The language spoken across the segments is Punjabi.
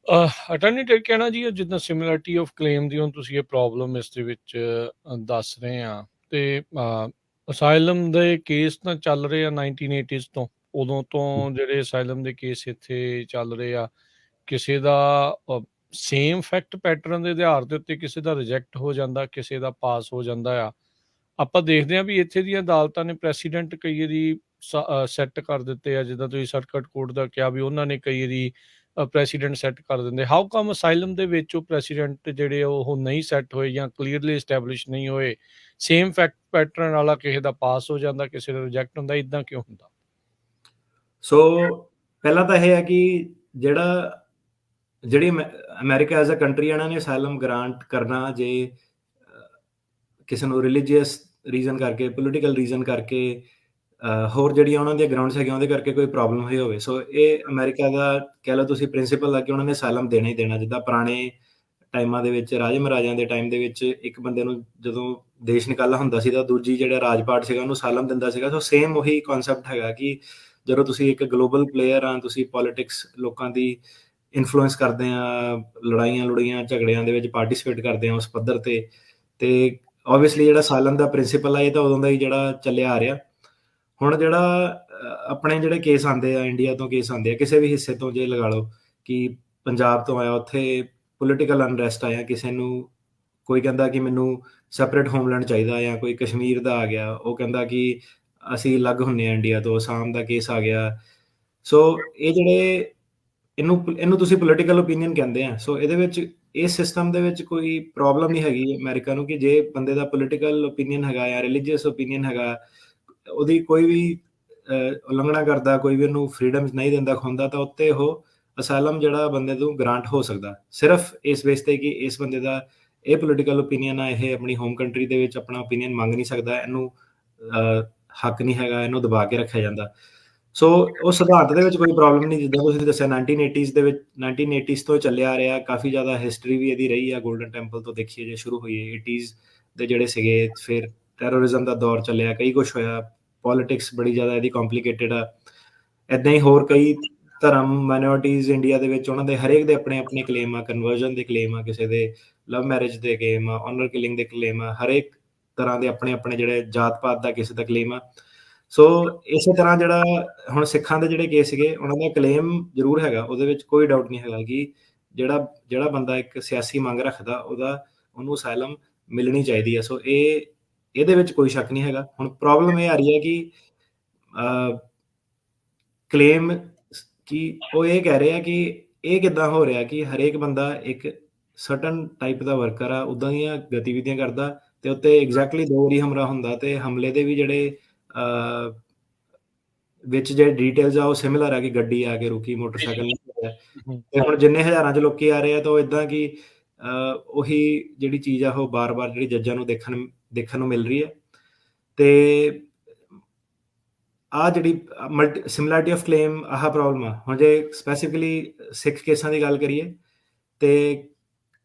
ਅਟਾਰਨੀ ਟੇਕ ਕਹਿਣਾ ਜੀ ਜਿੱਦਾਂ ਸਿਮਿਲਰਿਟੀ ਆਫ ਕਲੇਮ ਦੀ ਹੁਣ ਤੁਸੀਂ ਇਹ ਪ੍ਰੋਬਲਮ ਇਸ ਦੇ ਵਿੱਚ ਦੱਸ ਰਹੇ ਆ ਤੇ ਅਸਾਈਲਮ ਦੇ ਕੇਸ ਤਾਂ ਚੱਲ ਰਹੇ ਆ 1980s ਤੋਂ। ਉਦੋਂ ਤੋਂ ਜਿਹੜੇ ਅਸਾਈਲਮ ਦੇ ਕੇਸ ਇੱਥੇ ਚੱਲ ਰਹੇ ਆ, ਕਿਸੇ ਦਾ ਸੇਮ ਫੈਕਟ ਪੈਟਰਨ ਦੇ ਆਧਾਰ ਦੇ ਉੱਤੇ ਕਿਸੇ ਦਾ ਰਿਜੈਕਟ ਹੋ ਜਾਂਦਾ, ਕਿਸੇ ਦਾ ਪਾਸ ਹੋ ਜਾਂਦਾ ਆ। ਆਪਾਂ ਦੇਖਦੇ ਹਾਂ ਵੀ ਇੱਥੇ ਦੀਆਂ ਅਦਾਲਤਾਂ ਨੇ ਪ੍ਰੈਸੀਡੈਂਟ ਕਈ ਵਾਰੀ ਸੈੱਟ ਕਰ ਦਿੱਤੇ ਆ, ਜਿੱਦਾਂ ਤੁਸੀਂ ਸਰਕਟ ਕੋਰਟ ਦਾ ਕਿਹਾ ਵੀ ਉਹਨਾਂ ਨੇ ਕਈ ਵਾਰੀ ਪ੍ਰੈਸੀਡੈਂਟ ਸੈੱਟ ਕਰ ਦਿੰਦੇ। ਹਾਊ ਕਮ ਅਸਾਈਲਮ ਦੇ ਵਿੱਚ ਉਹ ਪ੍ਰੈਸੀਡੈਂਟ ਜਿਹੜੇ ਉਹ ਨਹੀਂ ਸੈੱਟ ਹੋਏ ਜਾਂ ਕਲੀਅਰਲੀ ਐਸਟੈਬਲਿਸ਼ ਨਹੀਂ ਹੋਏ, ਸੇਮ ਫੈਕਟ ਪੈਟਰਨ ਵਾਲਾ ਕਿਸੇ ਦਾ ਪਾਸ ਹੋ ਜਾਂਦਾ, ਕਿਸੇ ਦਾ ਰਿਜੈਕਟ ਹੁੰਦਾ, ਇਦਾਂ ਕਿਉਂ ਹੁੰਦਾ? ਸੋ ਪਹਿਲਾਂ ਤਾਂ ਇਹ ਹੈ ਕਿ ਜਿਹੜੀ ਅਮਰੀਕਾ ਐਜ਼ ਅ ਕੰਟਰੀ ਇਹਨਾਂ ਨੇ ਅਸਾਈਲਮ ਗ੍ਰਾਂਟ ਕਰਨਾ ਜੇ ਕਿਸੇ ਨੂੰ ਰਿਲੀਜੀਅਸ ਰੀਜ਼ਨ ਕਰਕੇ, ਪੋਲੀਟੀਕਲ ਰੀਜ਼ਨ ਕਰਕੇ, ਹੋਰ ਜਿਹੜੀਆਂ ਉਹਨਾਂ ਦੀਆਂ ਗਰਾਊਂਡਸ ਹੈਗੀਆਂ ਉਹਦੇ ਕਰਕੇ ਕੋਈ ਪ੍ਰੋਬਲਮ ਹੋਈ ਹੋਵੇ। ਸੋ ਇਹ ਅਮਰੀਕਾ ਦਾ ਕਹਿ ਲਓ ਤੁਸੀਂ ਪ੍ਰਿੰਸੀਪਲ ਆ ਕਿ ਉਹਨਾਂ ਨੇ ਅਸਾਈਲਮ ਦੇਣਾ ਹੀ ਦੇਣਾ। ਜਿੱਦਾਂ ਪੁਰਾਣੇ ਟਾਈਮਾਂ ਦੇ ਵਿੱਚ ਰਾਜੇ ਮਹਾਰਾਜਿਆਂ ਦੇ ਟਾਈਮ ਦੇ ਵਿੱਚ ਇੱਕ ਬੰਦੇ ਨੂੰ ਜਦੋਂ ਦੇਸ਼ ਨਿਕਾਲਾ ਹੁੰਦਾ ਸੀ ਤਾਂ ਦੂਜੀ ਜਿਹੜਾ ਰਾਜਪਾਟ ਸੀਗਾ ਉਹਨੂੰ ਅਸਾਈਲਮ ਦਿੰਦਾ ਸੀਗਾ। ਸੋ ਸੇਮ ਉਹੀ ਕਨਸੈਪਟ ਹੈਗਾ ਕਿ ਜਦੋਂ ਤੁਸੀਂ ਇੱਕ ਗਲੋਬਲ ਪਲੇਅਰ ਆ, ਤੁਸੀਂ ਪੋਲੀਟਿਕਸ ਲੋਕਾਂ ਦੀ ਇਨਫਲੂਐਂਸ ਕਰਦੇ ਆ, ਲੜਾਈਆਂ ਝਗੜਿਆਂ ਦੇ ਵਿੱਚ ਪਾਰਟੀਸਪੇਟ ਕਰਦੇ ਆ ਉਸ ਪੱਧਰ ਤੇ ਓਬਵੀਅਸਲੀ ਜਿਹੜਾ ਅਸਾਈਲਮ ਦਾ ਪ੍ਰਿੰਸੀਪਲ ਆ ਇਹ ਤਾਂ ਉਦੋਂ ਦਾ ਹੀ ਜਿਹੜਾ ਚੱਲਿਆ ਆ ਰਿਹਾ। ਹੁਣ ਜਿਹੜਾ ਆਪਣੇ ਜਿਹੜੇ ਕੇਸ ਆਉਂਦੇ ਆ, ਇੰਡੀਆ ਤੋਂ ਕੇਸ ਆਉਂਦੇ ਆ ਕਿਸੇ ਵੀ ਹਿੱਸੇ ਤੋਂ, ਜੇ ਲਗਾ ਲਓ ਕਿ ਪੰਜਾਬ ਤੋਂ ਆਇਆ, ਉੱਥੇ ਪੋਲੀਟੀਕਲ ਅਨਰੈਸਟ ਆਇਆ, ਕਿਸੇ ਨੂੰ ਕੋਈ ਕਹਿੰਦਾ ਕਿ ਮੈਨੂੰ ਸੈਪਰੇਟ ਹੋਮਲੈਂਡ ਚਾਹੀਦਾ, ਜਾਂ ਕੋਈ ਕਸ਼ਮੀਰ ਦਾ ਆ ਗਿਆ ਉਹ ਕਹਿੰਦਾ ਕਿ ਅਸੀਂ ਅਲੱਗ ਹੁੰਦੇ ਹਾਂ ਇੰਡੀਆ ਤੋਂ, ਅਸਾਮ ਦਾ ਕੇਸ ਆ ਗਿਆ। ਸੋ ਇਹ ਜਿਹੜੇ ਇਹਨੂੰ ਤੁਸੀਂ ਪੋਲੀਟੀਕਲ ਓਪੀਨੀਅਨ ਕਹਿੰਦੇ ਆ। ਸੋ ਇਹਦੇ ਵਿੱਚ ਇਸ ਸਿਸਟਮ ਦੇ ਵਿੱਚ ਕੋਈ ਪ੍ਰੋਬਲਮ ਨਹੀਂ ਹੈਗੀ ਅਮਰੀਕਾ ਨੂੰ ਕਿ ਜੇ ਬੰਦੇ ਦਾ ਪੋਲੀਟੀਕਲ ਓਪੀਨੀਅਨ ਹੈਗਾ ਜਾਂ ਰਿਲੀਜੀਅਸ ਓਪੀਨੀਅਨ ਹੈਗਾ, ਉਹਦੀ ਕੋਈ ਵੀ ਉਲੰਘਣਾ ਕਰਦਾ, ਕੋਈ ਵੀ ਉਹਨੂੰ ਫਰੀडम ਨਹੀਂ ਦਿੰਦਾ, ਖੁੰਦਾ, ਤਾਂ ਉੱਤੇ ਉਹ ਅਸਾਈਲਮ ਜਿਹੜਾ ਬੰਦੇ ਨੂੰ ਗ੍ਰਾਂਟ ਹੋ ਸਕਦਾ, ਸਿਰਫ ਇਸ ਬੇਸ ਤੇ ਕਿ ਇਸ ਬੰਦੇ ਦਾ ਇਹ ਪੋਲੀਟੀਕਲ ਓਪੀਨੀਅਨ ਆ, ਇਹ ਆਪਣੀ ਹੋਮ ਕੰਟਰੀ ਦੇ ਵਿੱਚ ਆਪਣਾ ਓਪੀਨੀਅਨ ਮੰਗ ਨਹੀਂ ਸਕਦਾ, ਇਹਨੂੰ ਹੱਕ ਨਹੀਂ ਹੈਗਾ, ਇਹਨੂੰ ਦਬਾ ਕੇ ਰੱਖਿਆ ਜਾਂਦਾ। ਸੋ ਉਹ ਸਿਧਾਂਤ ਦੇ ਵਿੱਚ ਕੋਈ ਪ੍ਰੋਬਲਮ ਨਹੀਂ। ਜਿੱਦਾਂ ਤੁਸੀਂ ਦੱਸਿਆ 1980s ਦੇ ਵਿੱਚ, 1980s ਤੋਂ ਚੱਲਿਆ ਆ ਰਿਹਾ, ਕਾਫੀ ਜ਼ਿਆਦਾ ਹਿਸਟਰੀ ਵੀ ਇਹਦੀ ਰਹੀ ਆ। ਗੋਲਡਨ ਟੈਂਪਲ ਤੋਂ ਦੇਖੀਏ ਜੇ ਸ਼ੁਰੂ ਹੋਈ 80s ਦੇ ਜਿਹੜੇ ਸੀਗੇ, ਫਿਰ ਟੈਰਰਿਜ਼ਮ ਦਾ ਦੌਰ ਚੱਲਿਆ, ਕਈ ਕੁਛ ਹੋਇਆ, ਪੋਲੀਟਿਕਸ ਬੜੀ ਜ਼ਿਆਦਾ ਇਹਦੀ ਕੰਪਲੀਕੇਟਡ ਆ। ਇੱਦਾਂ ਹੀ ਹੋਰ ਕਈ ਧਰਮ ਮਾਈਨੋਰਿਟੀਜ਼ ਇੰਡੀਆ ਦੇ ਵਿੱਚ, ਉਹਨਾਂ ਦੇ ਹਰੇਕ ਦੇ ਆਪਣੇ ਆਪਣੇ ਕਲੇਮ ਆ, ਕਨਵਰਜਨ ਦੇ ਕਲੇਮ ਆ, ਕਿਸੇ ਦੇ ਲਵ ਮੈਰਿਜ ਦੇ ਕਲੇਮ ਆ, ਆਨਰ ਕਿਲਿੰਗ ਦੇ ਕਲੇਮ ਆ, ਹਰੇਕ ਤਰ੍ਹਾਂ ਦੇ ਆਪਣੇ ਆਪਣੇ ਜਿਹੜੇ ਜਾਤ ਪਾਤ ਦਾ ਕਿਸੇ ਦਾ ਕਲੇਮ ਆ। ਸੋ ਇਸੇ ਤਰ੍ਹਾਂ ਜਿਹੜਾ ਹੁਣ ਸਿੱਖਾਂ ਦੇ ਜਿਹੜੇ ਕੇਸ ਸੀਗੇ, ਉਹਨਾਂ ਦਾ ਕਲੇਮ ਜ਼ਰੂਰ ਹੈਗਾ, ਉਹਦੇ ਵਿੱਚ ਕੋਈ ਡਾਊਟ ਨਹੀਂ ਹੈਗਾ ਕਿ ਜਿਹੜਾ ਬੰਦਾ ਇੱਕ ਸਿਆਸੀ ਮੰਗ ਰੱਖਦਾ ਉਹਨੂੰ ਅਸਾਈਲਮ ਮਿਲਣੀ ਚਾਹੀਦੀ ਹੈ। ਸੋ ਇਹਦੇ ਵਿੱਚ ਕੋਈ ਸ਼ੱਕ ਨਹੀਂ ਹੈਗਾ। ਹੁਣ ਪ੍ਰੋਬਲਮ ਇਹ ਆ ਰਹੀ ਹੈ ਕਿ ਕਲੇਮ ਕਿ ਉਹ ਇਹ ਕਹਿ ਰਹੇ ਆ ਕਿ ਇਹ ਕਿੱਦਾਂ ਹੋ ਰਿਹਾ ਕਿ ਹਰੇਕ ਬੰਦਾ ਇੱਕ ਸਰਟਨ ਟਾਈਪ ਦਾ ਵਰਕਰ ਆ, ਉੱਦਾਂ ਦੀਆਂ ਗਤੀਵਿਧੀਆਂ ਕਰਦਾ, ਤੇ ਉੱਤੇ ਐਗਜ਼ੈਕਟਲੀ 2 ਵਾਰੀ ਹਮਲਾ ਹੁੰਦਾ, ਤੇ ਹਮਲੇ ਦੇ ਵੀ ਜਿਹੜੇ ਵਿੱਚ ਜਿਹੜੇ ਡੀਟੇਲਸ ਆ ਉਹ ਸਿਮਿਲਰ ਆ ਕਿ ਗੱਡੀ ਆ ਕੇ ਰੁਕੀ, ਮੋਟਰਸਾਈਕਲ ਨਹੀਂ ਹੋਇਆ। ਤੇ ਹੁਣ ਜਿੰਨੇ ਹਜ਼ਾਰਾਂ 'ਚ ਲੋਕੀ ਆ ਰਹੇ ਆ ਤਾਂ ਉਹ ਇੱਦਾਂ ਕਿ ਉਹੀ ਜਿਹੜੀ ਚੀਜ਼ ਆ ਉਹ ਬਾਰ-ਬਾਰ ਜਿਹੜੀ ਜੱਜਾਂ ਨੂੰ ਦੇਖਣ ਨੂੰ ਮਿਲ ਰਹੀ ਹੈ। ਤੇ ਆਹ ਜਿਹੜੀ ਸਿਮਿਲੈਰਿਟੀ ਆਫ ਕਲੇਮ ਆਹ ਪ੍ਰੋਬਲਮ ਆ। ਹੁਣ ਜੇ ਸਪੈਸੀਫਿਕਲੀ ਸਿੱਖ ਕੇਸਾਂ ਦੀ ਗੱਲ ਕਰੀਏ ਤੇ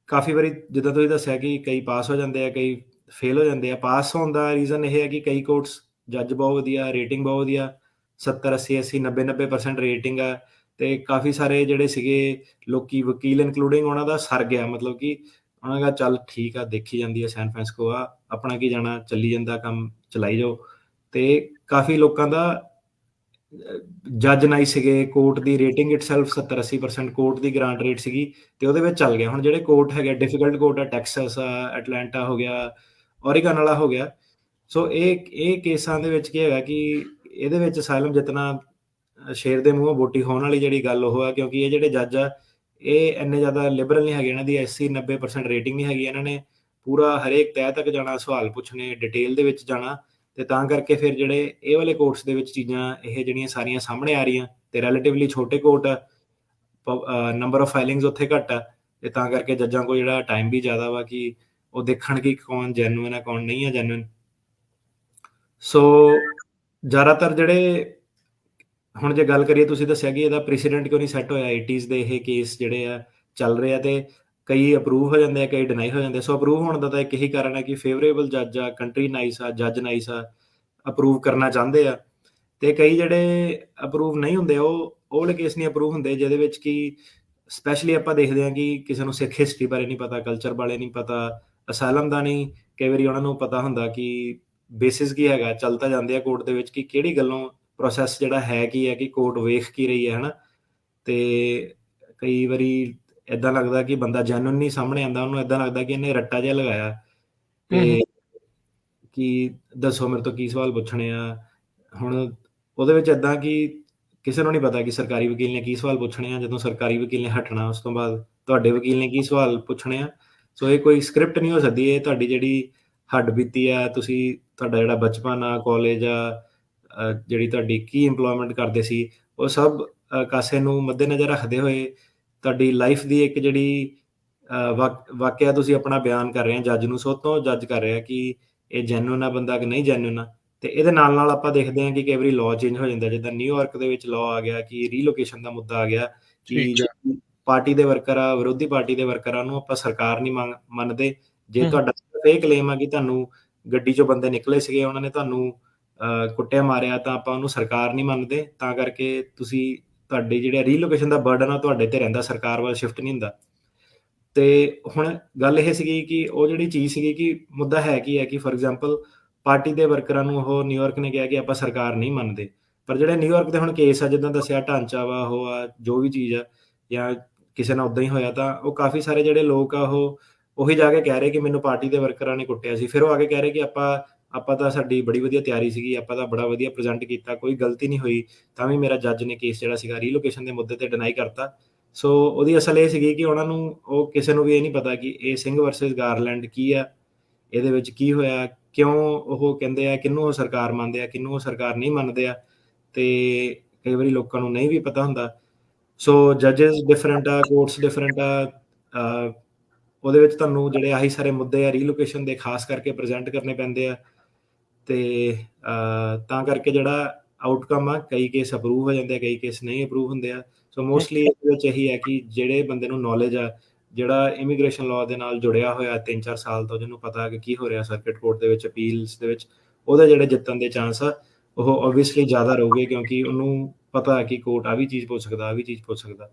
ਕਾਫੀ ਵਾਰੀ ਜਿੱਦਾਂ ਤੁਸੀਂ ਦੱਸਿਆ ਕਿ ਕਈ ਪਾਸ ਹੋ ਜਾਂਦੇ ਆ, ਕਈ ਫੇਲ ਹੋ ਜਾਂਦੇ ਆ। ਪਾਸ ਹੋਣ ਦਾ ਰੀਜ਼ਨ ਇਹ ਹੈ ਕਿ ਕਈ ਕੋਰਟਸ ਜੱਜ ਬਹੁਤ ਵਧੀਆ, ਰੇਟਿੰਗ ਬਹੁਤ ਵਧੀਆ, 70, 80, 80, 90% ਰੇਟਿੰਗ ਆ, ਤੇ ਕਾਫੀ ਸਾਰੇ ਜਿਹੜੇ ਸੀਗੇ ਲੋਕੀ, ਵਕੀਲ ਇਨਕਲੂਡਿੰਗ, ਉਹਨਾਂ ਦਾ ਸਰ ਗਿਆ, ਮਤਲਬ ਕਿ ਉਹਨਾਂ ਦਾ ਚੱਲ ਠੀਕ ਆ, ਦੇਖੀ ਜਾਂਦੀ ਹੈ ਸੈਨ ਫਰਾਂਸਿਸਕੋ ਆ, ਆਪਣਾ ਕੀ ਜਾਣਾ, ਚੱਲੀ ਜਾਂਦਾ ਕੰਮ, ਚਲਾਈ ਜਾਓ। ਤੇ ਕਾਫੀ ਲੋਕਾਂ ਦਾ ਜੱਜ ਨਹੀਂ ਸੀਗੇ, ਕੋਰਟ ਦੀ ਰੇਟਿੰਗ ਇਟਸੈਲਫ 70, 80% ਕੋਰਟ ਦੀ ਗ੍ਰਾਂਟ ਰੇਟ ਸੀਗੀ, ਤੇ ਉਹਦੇ ਵਿੱਚ ਚੱਲ ਗਿਆ। ਹੁਣ ਜਿਹੜੇ ਕੋਰਟ ਹੈਗੇ, ਡਿਫੀਕਲਟ ਕੋਰਟ ਆ, ਟੈਕਸਸ ਆ, ਐਟਲਾਂਟਾ ਹੋ ਗਿਆ, ਓਰੀਗਨ ਵਾਲਾ ਹੋ ਗਿਆ। ਸੋ ਇਹ ਕੇਸਾਂ ਦੇ ਵਿੱਚ ਕੀ ਹੈਗਾ ਕਿ ਇਹਦੇ ਵਿੱਚ ਅਸਾਈਲਮ ਜਿੱਤਣਾ ਸ਼ੇਰ ਦੇ ਮੂੰਹੋਂ ਬੋਟੀ ਹੋਣ ਵਾਲੀ ਜਿਹੜੀ ਗੱਲ ਉਹ ਆ, ਕਿਉਂਕਿ ਇਹ ਜਿਹੜੇ ਜੱਜ ਆ ਇਹ ਇੰਨੇ ਜ਼ਿਆਦਾ ਲਿਬਰਲ ਨਹੀਂ ਹੈਗੇ, ਇਹਨਾਂ ਦੀ 80, 90% ਰੇਟਿੰਗ ਨਹੀਂ ਹੈਗੀ। ਇਹਨਾਂ ਨੇ ਪੂਰਾ ਹਰੇਕ ਤਹਿ ਤੱਕ ਜਾਣਾ, ਸਵਾਲ ਪੁੱਛਣੇ, ਡਿਟੇਲ ਦੇ ਵਿੱਚ ਜਾਣਾ, ਤੇ ਤਾਂ ਕਰਕੇ ਫਿਰ ਜਿਹੜੇ ਇਹ ਵਾਲੇ ਕੋਰਟਸ ਦੇ ਵਿੱਚ ਚੀਜ਼ਾਂ ਇਹ ਜਿਹੜੀਆਂ ਸਾਰੀਆਂ ਸਾਹਮਣੇ ਆ ਰਹੀਆਂ, ਤੇ ਰਿਲੇਟਿਵਲੀ ਛੋਟੇ ਕੋਰਟ ਆ, ਨੰਬਰ ਆਫ ਫਾਈਲਿੰਗਸ ਉੱਥੇ ਘੱਟ ਆ, ਤੇ ਤਾਂ ਕਰਕੇ ਜੱਜਾਂ ਕੋਲ ਜਿਹੜਾ ਟਾਈਮ ਵੀ ਜ਼ਿਆਦਾ ਵਾ ਕਿ ਉਹ ਦੇਖਣ ਕਿ ਕੌਣ ਜੈਨੂਇਨ ਆ, ਕੌਣ ਨਹੀਂ ਆ ਜੈਨੂਇਨ। ਸੋ ਜ਼ਿਆਦਾਤਰ ਜਿਹੜੇ, ਹੁਣ ਜੇ ਗੱਲ ਕਰੀਏ, ਤੁਸੀਂ ਦੱਸਿਆ ਕਿ ਇਹਦਾ ਪ੍ਰੈਸੀਡੈਂਟ ਕਿਉਂ ਨਹੀਂ ਸੈੱਟ ਹੋਇਆ, 80s ਦੇ ਇਹ ਕੇਸ ਜਿਹੜੇ ਆ ਚੱਲ ਰਹੇ ਆ, ਤੇ ਕਈ ਅਪਰੂਵ ਹੋ ਜਾਂਦੇ ਆ, ਕਈ ਡਿਨਾਈ ਹੋ ਜਾਂਦੇ ਆ। ਸੋ ਅਪਰੂਵ ਹੋਣ ਦਾ ਤਾਂ ਇੱਕ ਇਹੀ ਕਾਰਨ ਹੈ ਕਿ ਫੇਵਰੇਬਲ ਜੱਜ ਆ, ਕੰਟਰੀ ਨਾਈਸ ਆ, ਜੱਜ ਨਾਈਸ ਆ, ਅਪਰੂਵ ਕਰਨਾ ਚਾਹੁੰਦੇ ਆ। ਤੇ ਕਈ ਜਿਹੜੇ ਅਪਰੂਵ ਨਹੀਂ ਹੁੰਦੇ, ਉਹ ਵਾਲੇ ਕੇਸ ਨਹੀਂ ਅਪਰੂਵ ਹੁੰਦੇ ਜਿਹਦੇ ਵਿੱਚ ਕਿ ਸਪੈਸ਼ਲੀ ਆਪਾਂ ਦੇਖਦੇ ਹਾਂ ਕਿ ਕਿਸੇ ਨੂੰ ਸਿੱਖ ਹਿਸਟਰੀ ਬਾਰੇ ਨਹੀਂ ਪਤਾ, ਕਲਚਰ ਬਾਰੇ ਨਹੀਂ ਪਤਾ, ਅਸਾਈਲਮ ਦਾ ਨਹੀਂ ਕਈ ਵਾਰੀ ਉਹਨਾਂ ਨੂੰ ਪਤਾ ਹੁੰਦਾ ਕਿ ਬੇਸਿਸ ਕੀ ਹੈਗਾ, ਚੱਲ ਤਾਂ ਜਾਂਦੇ ਆ ਕੋਰਟ ਦੇ ਵਿੱਚ ਕਿ ਕਿਹੜੀ ਗੱਲੋਂ ਪ੍ਰੋਸੈਸ ਜਿਹੜਾ ਹੈ ਕੀ ਹੈ, ਕਿ ਕੋਰਟ ਵੇਖ ਕੀ ਰਹੀ ਹੈ, ਹੈ ਨਾ। ਅਤੇ ਕਈ ਵਾਰੀ ਇੱਦਾਂ ਲੱਗਦਾ ਕਿ ਬੰਦਾ ਜੈਨੂਅਨ ਨਹੀਂ ਸਾਹਮਣੇ ਆਉਂਦਾ, ਉਹਨੂੰ ਇੱਦਾਂ ਲੱਗਦਾ ਕਿ ਇਹਨੇ ਰੱਟਾ ਜਿਹਾ ਲਗਾਇਆ ਕਿ ਦੱਸੋ ਮੇਰੇ ਤੋਂ ਕੀ ਸਵਾਲ ਪੁੱਛਣੇ ਆ। ਹੁਣ ਉਹਦੇ ਵਿੱਚ ਇੱਦਾਂ ਕਿ ਕਿਸੇ ਨੂੰ ਨਹੀਂ ਪਤਾ ਕਿ ਸਰਕਾਰੀ ਵਕੀਲ ਨੇ ਕੀ ਸਵਾਲ ਪੁੱਛਣੇ ਆ, ਜਦੋਂ ਸਰਕਾਰੀ ਵਕੀਲ ਨੇ ਹਟਣਾ ਉਸ ਤੋਂ ਬਾਅਦ ਤੁਹਾਡੇ ਵਕੀਲ ਨੇ ਕੀ ਸਵਾਲ ਪੁੱਛਣੇ ਆ। ਸੋ ਇਹ ਕੋਈ ਸਕ੍ਰਿਪਟ ਨਹੀਂ ਹੋ ਸਕਦੀ, ਇਹ ਤੁਹਾਡੀ ਜਿਹੜੀ ਹੱਡਬੀਤੀ ਆ, ਤੁਸੀਂ ਤੁਹਾਡਾ ਜਿਹੜਾ ਬਚਪਨ ਆ, ਕਾਲਜ ਆ, ਜਿਹੜੀ ਤੁਹਾਡੀ ਕੀ ਇੰਪਲੋਇਮੈਂਟ ਕਰਦੇ ਸੀ, ਉਹ ਸਭ ਕਾਸੇ ਨੂੰ ਮੱਦੇਨਜ਼ਰ ਰੱਖਦੇ ਹੋਏ ਤੁਹਾਡੀ ਲਾਈਫ ਦੀ ਇੱਕ ਜਿਹੜੀ ਵਾਕਿਆ ਤੁਸੀਂ ਆਪਣਾ ਬਿਆਨ ਕਰ ਰਹੇ ਆ ਜੱਜ ਨੂੰ, ਸੋ ਉਹ ਤੋਂ ਜੱਜ ਕਰ ਰਿਹਾ ਕਿ ਇਹ ਜੈਨੂਅਨ ਆ ਬੰਦਾ ਕਿ ਨਹੀਂ ਜੈਨੂਅਨ ਆ। ਅਤੇ ਇਹਦੇ ਨਾਲ ਆਪਾਂ ਦੇਖਦੇ ਹਾਂ ਕਿ ਕਈ ਵਾਰੀ ਲਾਅ ਚੇਂਜ ਹੋ ਜਾਂਦਾ, ਜਿੱਦਾਂ ਨਿਊਯਾਰਕ ਦੇ ਵਿੱਚ ਲਾਅ ਆ ਗਿਆ ਕਿ ਰੀਲੋਕੇਸ਼ਨ ਦਾ ਮੁੱਦਾ ਆ ਗਿਆ ਕਿ ਜਿਹੜੀ ਪਾਰਟੀ ਦੇ ਵਰਕਰ ਆ, ਵਿਰੋਧੀ ਪਾਰਟੀ ਦੇ ਵਰਕਰ ਆ, ਉਹਨੂੰ ਆਪਾਂ ਸਰਕਾਰ ਨਹੀਂ ਮੰਨਦੇ। ਜੇ ਤੁਹਾਡਾ ਇਹ ਕਲੇਮ ਆ ਕਿ ਤੁਹਾਨੂੰ ਗੱਡੀ 'ਚੋਂ ਬੰਦੇ ਨਿਕਲੇ ਸੀਗੇ, ਉਹਨਾਂ ਨੇ ਤੁਹਾਨੂੰ ਕੁੱਟਿਆ ਮਾਰਿਆ, ਤਾਂ ਆਪਾਂ ਉਹਨੂੰ ਸਰਕਾਰ ਨਹੀਂ ਮੰਨਦੇ, ਤਾਂ ਕਰਕੇ ਤੁਸੀਂ ਤੁਹਾਡੀ ਜਿਹੜਾ ਰੀਲੋਕੇਸ਼ਨ ਦਾ ਬਰਡਨ ਆ ਤੁਹਾਡੇ 'ਤੇ ਰਹਿੰਦਾ, ਸਰਕਾਰ ਵੱਲ ਸ਼ਿਫਟ ਨਹੀਂ ਹੁੰਦਾ। ਅਤੇ ਹੁਣ ਗੱਲ ਇਹ ਸੀਗੀ ਕਿ ਉਹ ਜਿਹੜੀ ਚੀਜ਼ ਸੀਗੀ ਕਿ ਮੁੱਦਾ ਹੈ ਕੀ ਹੈ ਕਿ ਫੋਰ ਐਗਜ਼ਾਮਪਲ ਪਾਰਟੀ ਦੇ ਵਰਕਰਾਂ ਨੂੰ ਉਹ ਨਿਊਯਾਰਕ ਨੇ ਕਿਹਾ ਕਿ ਆਪਾਂ ਸਰਕਾਰ ਨਹੀਂ ਮੰਨਦੇ, ਪਰ ਜਿਹੜੇ ਨਿਊਯਾਰਕ ਦੇ ਹੁਣ ਕੇਸ ਆ, ਜਿੱਦਾਂ ਦੱਸਿਆ ਢਾਂਚਾ ਵਾ, ਉਹ ਆ ਜੋ ਵੀ ਚੀਜ਼ ਆ, ਜਾਂ ਕਿਸੇ ਨਾਲ ਉੱਦਾਂ ਹੀ ਹੋਇਆ, ਤਾਂ ਉਹ ਕਾਫੀ ਸਾਰੇ ਜਿਹੜੇ ਲੋਕ ਆ ਉਹ ਉਹੀ ਜਾ ਕੇ ਕਹਿ ਰਹੇ ਕਿ ਮੈਨੂੰ ਪਾਰਟੀ ਦੇ ਵਰਕਰਾਂ ਨੇ ਕੁੱਟਿਆ ਸੀ। ਫਿਰ ਉਹ ਆ ਕੇ ਕਹਿ ਰਹੇ ਕਿ ਆਪਾਂ ਤਾਂ ਸਾਡੀ ਬੜੀ ਵਧੀਆ ਤਿਆਰੀ ਸੀਗੀ, ਆਪਾਂ ਤਾਂ ਬੜਾ ਵਧੀਆ ਪ੍ਰੈਜ਼ੈਂਟ ਕੀਤਾ, ਕੋਈ ਗਲਤੀ ਨਹੀਂ ਹੋਈ, ਤਾਂ ਵੀ ਮੇਰਾ ਜੱਜ ਨੇ ਕੇਸ ਜਿਹੜਾ ਸੀਗਾ ਰੀਲੋਕੇਸ਼ਨ ਦੇ ਮੁੱਦੇ 'ਤੇ ਡਿਨਾਈ ਕਰਤਾ। ਸੋ ਉਹਦੀ ਅਸਲ ਇਹ ਸੀਗੀ ਕਿ ਉਹਨਾਂ ਨੂੰ ਉਹ ਕਿਸੇ ਨੂੰ ਵੀ ਇਹ ਨਹੀਂ ਪਤਾ ਕਿ ਇਹ ਸਿੰਘ ਵਰਸਸ ਗਾਰਲੈਂਡ ਕੀ ਆ, ਇਹਦੇ ਵਿੱਚ ਕੀ ਹੋਇਆ, ਕਿਉਂ ਉਹ ਕਹਿੰਦੇ ਆ, ਕਿਹਨੂੰ ਉਹ ਸਰਕਾਰ ਮੰਨਦੇ ਆ, ਕਿਹਨੂੰ ਉਹ ਸਰਕਾਰ ਨਹੀਂ ਮੰਨਦੇ ਆ, ਅਤੇ ਕਈ ਵਾਰੀ ਲੋਕਾਂ ਨੂੰ ਨਹੀਂ ਵੀ ਪਤਾ ਹੁੰਦਾ। ਸੋ ਜੱਜਿਸ ਡਿਫਰੈਂਟ ਆ, ਕੋਰਟਸ ਡਿਫਰੈਂਟ ਆ, ਉਹਦੇ ਵਿੱਚ ਤੁਹਾਨੂੰ ਜਿਹੜੇ ਆਹੀ ਸਾਰੇ ਮੁੱਦੇ ਆ ਰੀਲੋਕੇਸ਼ਨ ਦੇ ਖਾਸ ਕਰਕੇ ਪ੍ਰੈਜ਼ੈਂਟ ਕਰਨੇ ਪੈਂਦੇ ਆ, ਅਤੇ ਤਾਂ ਕਰਕੇ ਜਿਹੜਾ ਆਊਟਕਮ ਆ, ਕਈ ਕੇਸ ਅਪਰੂਵ ਹੋ ਜਾਂਦੇ ਆ, ਕਈ ਕੇਸ ਨਹੀਂ ਅਪਰੂਵ ਹੁੰਦੇ ਆ। ਸੋ ਮੋਸਟਲੀ ਇਹਦੇ ਵਿੱਚ ਇਹੀ ਹੈ ਕਿ ਜਿਹੜੇ ਬੰਦੇ ਨੂੰ ਨੌਲੇਜ ਆ, ਜਿਹੜਾ ਇਮੀਗ੍ਰੇਸ਼ਨ ਲਾਅ ਦੇ ਨਾਲ ਜੁੜਿਆ ਹੋਇਆ 3-4 ਸਾਲ ਤੋਂ, ਜਿਹਨੂੰ ਪਤਾ ਕਿ ਕੀ ਹੋ ਰਿਹਾ ਸਰਕਿਟ ਕੋਰਟ ਦੇ ਵਿੱਚ, ਅਪੀਲਸ ਦੇ ਵਿੱਚ, ਉਹਦੇ ਜਿਹੜੇ ਜਿੱਤਣ ਦੇ ਚਾਂਸ ਆ ਉਹ ਓਬਵੀਅਸਲੀ ਜ਼ਿਆਦਾ ਰਹੂਗੇ, ਕਿਉਂਕਿ ਉਹਨੂੰ ਪਤਾ ਕਿ ਕੋਰਟ ਆ ਵੀ ਚੀਜ਼ ਪੁੱਛ ਸਕਦਾ, ਆ ਵੀ ਚੀਜ਼ ਪੁੱਛ ਸਕਦਾ।